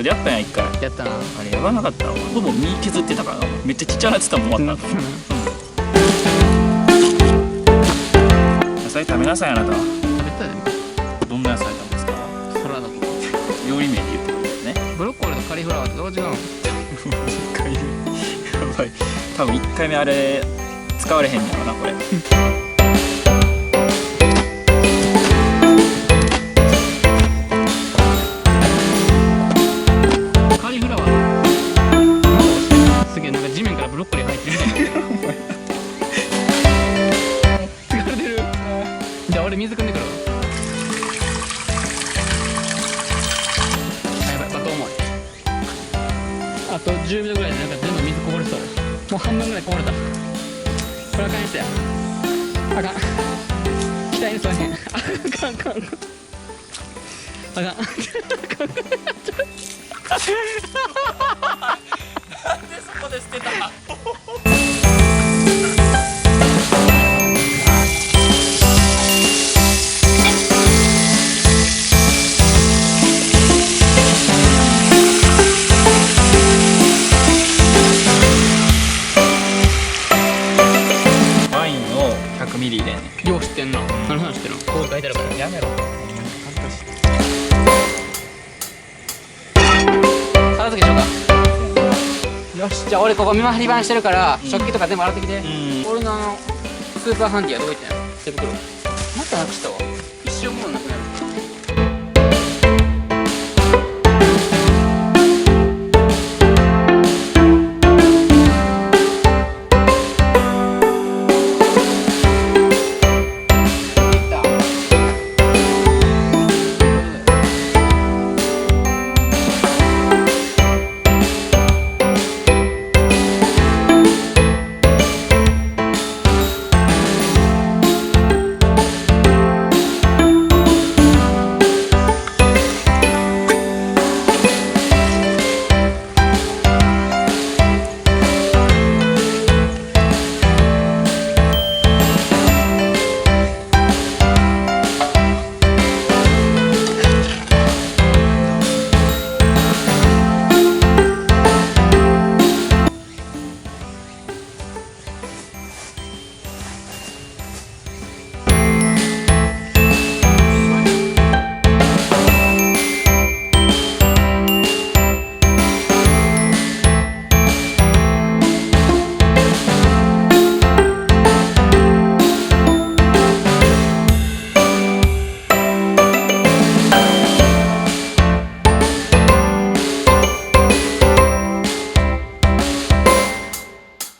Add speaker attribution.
Speaker 1: でやったんや一回。
Speaker 2: やったな。
Speaker 1: あれやばなかった。ほぼ身削ってたからな。めっちゃちっちゃなってたもん終わった後。野菜食べなさいあなた。
Speaker 2: 食べたで。
Speaker 1: どんな野菜食べますか？
Speaker 2: サラダとか。
Speaker 1: 料理名で言ってくれるね。
Speaker 2: ブロッコリーとカリフラワーってどう違うの？
Speaker 1: やばい。多分1回目あれ使われへんやろなこれ。
Speaker 2: カリフラワー。すげえなんか地面からブロッコリー入ってるみたいな。疲れてる。じゃあ俺水汲んでくるわ。あやばいバカ重い。あと10秒ぐらいでなんか全部水こぼれそう。もう半分ぐらいこぼれた。これあかんやつや。あかん。期待に沿えへん。あかんあかんあかん。あかん。
Speaker 1: なんでそこで捨てた？ワインを100ミリ入れんねん。
Speaker 2: よう知ってんな。何の話知ってるの？こう書いてあるから。
Speaker 1: やめろ。
Speaker 2: 片付けしようか。よし、じゃあ俺ここ見回り番してるから、食器とか全部洗ってきて。俺のスーパーハンディはどこ行ったんやろ？手袋。またなくしたわ。一生ものなくなる。